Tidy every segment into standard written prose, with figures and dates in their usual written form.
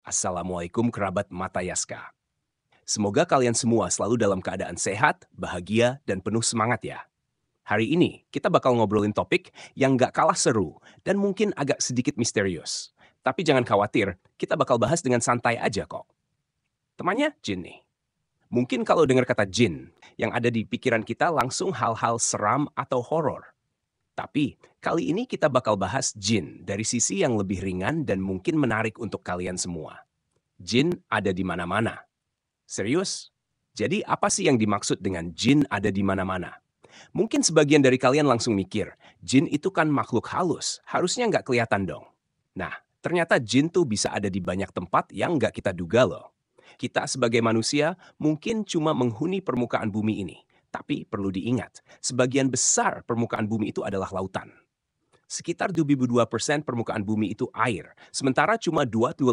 Assalamualaikum kerabat Matayaska. Semoga kalian semua selalu dalam keadaan sehat, bahagia, dan penuh semangat ya. Hari ini kita bakal ngobrolin topik yang gak kalah seru dan mungkin agak sedikit misterius. Tapi jangan khawatir, kita bakal bahas dengan santai aja kok. Temannya jin nih. Mungkin kalau dengar kata jin, yang ada di pikiran kita langsung hal-hal seram atau horor. Tapi kali ini kita bakal bahas jin dari sisi yang lebih ringan dan mungkin menarik untuk kalian semua. Jin ada di mana-mana. Serius? Jadi apa sih yang dimaksud dengan jin ada di mana-mana? Mungkin sebagian dari kalian langsung mikir, jin itu kan makhluk halus, harusnya nggak kelihatan dong. Nah, ternyata jin tuh bisa ada di banyak tempat yang nggak kita duga loh. Kita sebagai manusia mungkin cuma menghuni permukaan bumi ini. Tapi perlu diingat, sebagian besar permukaan bumi itu adalah lautan. Sekitar 72% permukaan bumi itu air, sementara cuma 28%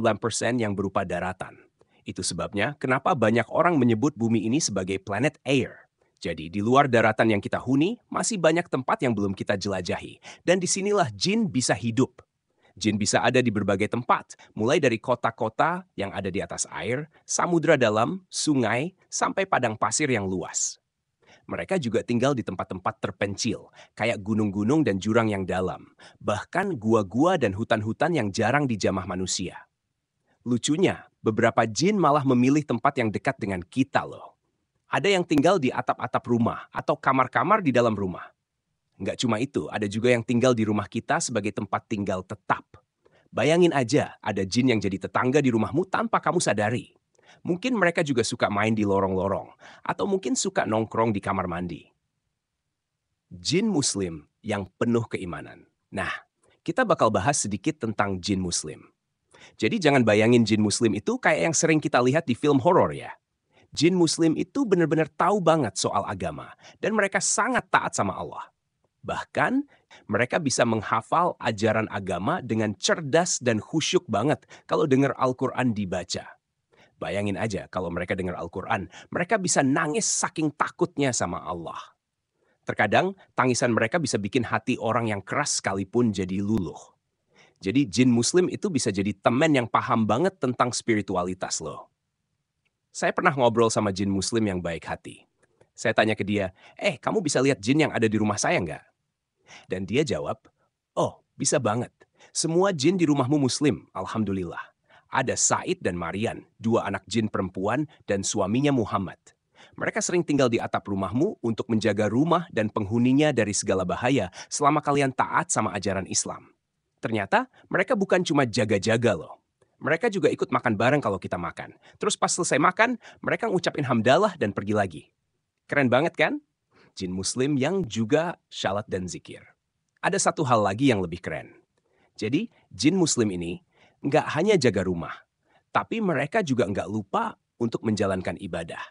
yang berupa daratan. Itu sebabnya kenapa banyak orang menyebut bumi ini sebagai planet air. Jadi di luar daratan yang kita huni, masih banyak tempat yang belum kita jelajahi. Dan disinilah jin bisa hidup. Jin bisa ada di berbagai tempat, mulai dari kota-kota yang ada di atas air, samudra dalam, sungai, sampai padang pasir yang luas. Mereka juga tinggal di tempat-tempat terpencil, kayak gunung-gunung dan jurang yang dalam, bahkan gua-gua dan hutan-hutan yang jarang dijamah manusia. Lucunya, beberapa jin malah memilih tempat yang dekat dengan kita loh. Ada yang tinggal di atap-atap rumah atau kamar-kamar di dalam rumah. Nggak cuma itu, ada juga yang tinggal di rumah kita sebagai tempat tinggal tetap. Bayangin aja, ada jin yang jadi tetangga di rumahmu tanpa kamu sadari. Mungkin mereka juga suka main di lorong-lorong, atau mungkin suka nongkrong di kamar mandi. Jin Muslim yang penuh keimanan. Nah, kita bakal bahas sedikit tentang jin Muslim. Jadi jangan bayangin jin Muslim itu kayak yang sering kita lihat di film horor ya. Jin Muslim itu benar-benar tahu banget soal agama, dan mereka sangat taat sama Allah. Bahkan, mereka bisa menghafal ajaran agama dengan cerdas dan khusyuk banget kalau dengar Al-Quran dibaca. Bayangin aja kalau mereka dengar Al-Quran, mereka bisa nangis saking takutnya sama Allah. Terkadang, tangisan mereka bisa bikin hati orang yang keras sekalipun jadi luluh. Jadi jin Muslim itu bisa jadi teman yang paham banget tentang spiritualitas loh. Saya pernah ngobrol sama jin Muslim yang baik hati. Saya tanya ke dia, kamu bisa lihat jin yang ada di rumah saya nggak? Dan dia jawab, oh bisa banget. Semua jin di rumahmu Muslim, alhamdulillah. Ada Said dan Marian, dua anak jin perempuan dan suaminya Muhammad. Mereka sering tinggal di atap rumahmu untuk menjaga rumah dan penghuninya dari segala bahaya selama kalian taat sama ajaran Islam. Ternyata mereka bukan cuma jaga-jaga loh. Mereka juga ikut makan bareng kalau kita makan. Terus pas selesai makan, mereka ngucapin hamdalah dan pergi lagi. Keren banget kan? Jin Muslim yang juga syalat dan zikir. Ada satu hal lagi yang lebih keren. Jadi, jin Muslim ini nggak hanya jaga rumah, tapi mereka juga nggak lupa untuk menjalankan ibadah.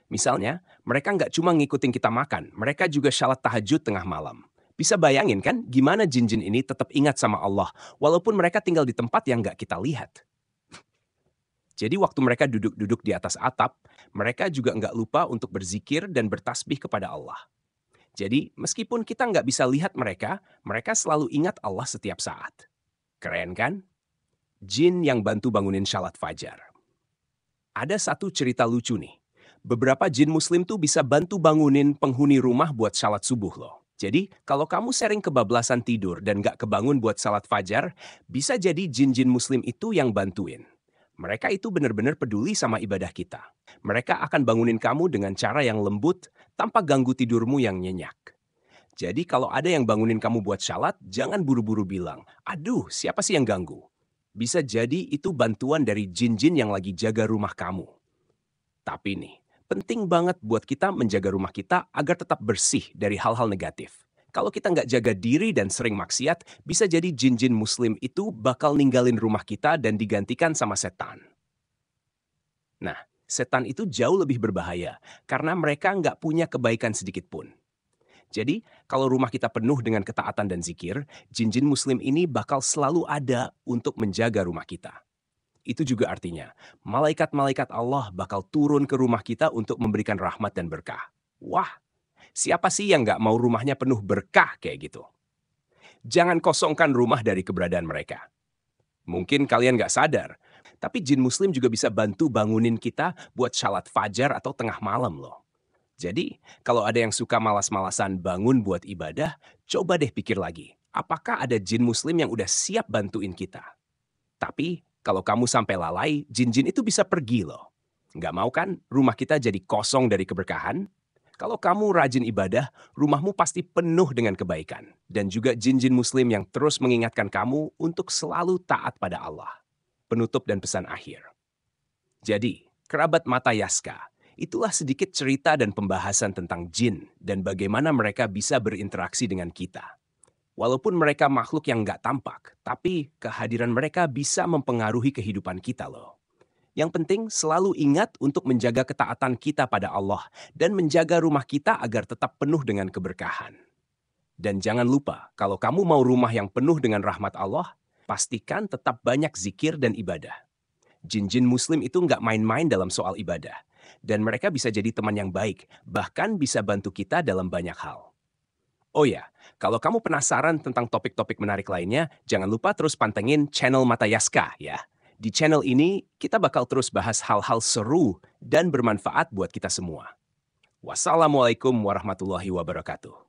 Misalnya, mereka nggak cuma ngikutin kita makan, mereka juga syalat tahajud tengah malam. Bisa bayangin kan gimana jin-jin ini tetap ingat sama Allah, walaupun mereka tinggal di tempat yang nggak kita lihat. Jadi waktu mereka duduk-duduk di atas atap, mereka juga nggak lupa untuk berzikir dan bertasbih kepada Allah. Jadi meskipun kita nggak bisa lihat mereka, mereka selalu ingat Allah setiap saat. Keren kan? Jin yang bantu bangunin syalat fajar. Ada satu cerita lucu nih. Beberapa jin Muslim tuh bisa bantu bangunin penghuni rumah buat syalat subuh loh. Jadi kalau kamu sering kebablasan tidur dan nggak kebangun buat syalat fajar, bisa jadi jin-jin Muslim itu yang bantuin. Mereka itu benar-benar peduli sama ibadah kita. Mereka akan bangunin kamu dengan cara yang lembut tanpa ganggu tidurmu yang nyenyak. Jadi kalau ada yang bangunin kamu buat syalat, jangan buru-buru bilang, aduh siapa sih yang ganggu? Bisa jadi itu bantuan dari jin-jin yang lagi jaga rumah kamu. Tapi nih, penting banget buat kita menjaga rumah kita agar tetap bersih dari hal-hal negatif. Kalau kita nggak jaga diri dan sering maksiat, bisa jadi jin-jin Muslim itu bakal ninggalin rumah kita dan digantikan sama setan. Nah, setan itu jauh lebih berbahaya karena mereka nggak punya kebaikan sedikit pun. Jadi, kalau rumah kita penuh dengan ketaatan dan zikir, jin-jin Muslim ini bakal selalu ada untuk menjaga rumah kita. Itu juga artinya, malaikat-malaikat Allah bakal turun ke rumah kita untuk memberikan rahmat dan berkah. Wah, siapa sih yang nggak mau rumahnya penuh berkah kayak gitu? Jangan kosongkan rumah dari keberadaan mereka. Mungkin kalian nggak sadar, Tapi jin muslim juga bisa bantu bangunin kita buat shalat fajar atau tengah malam loh. Jadi, kalau ada yang suka malas-malasan bangun buat ibadah, coba deh pikir lagi. Apakah ada jin muslim yang udah siap bantuin kita? Tapi, kalau kamu sampai lalai, jin-jin itu bisa pergi loh. Nggak mau kan rumah kita jadi kosong dari keberkahan? Kalau kamu rajin ibadah, rumahmu pasti penuh dengan kebaikan. Dan juga jin-jin muslim yang terus mengingatkan kamu untuk selalu taat pada Allah. Penutup dan pesan akhir. Jadi, kerabat mata Yaska, itulah sedikit cerita dan pembahasan tentang jin dan bagaimana mereka bisa berinteraksi dengan kita. Walaupun mereka makhluk yang nggak tampak, tapi kehadiran mereka bisa mempengaruhi kehidupan kita loh. Yang penting selalu ingat untuk menjaga ketaatan kita pada Allah dan menjaga rumah kita agar tetap penuh dengan keberkahan. Dan jangan lupa, kalau kamu mau rumah yang penuh dengan rahmat Allah, pastikan tetap banyak zikir dan ibadah. Jin-jin muslim itu nggak main-main dalam soal ibadah. Dan mereka bisa jadi teman yang baik, bahkan bisa bantu kita dalam banyak hal. Oh ya, kalau kamu penasaran tentang topik-topik menarik lainnya, jangan lupa terus pantengin channel Mata Yaska ya. Di channel ini, kita bakal terus bahas hal-hal seru dan bermanfaat buat kita semua. Wassalamualaikum warahmatullahi wabarakatuh.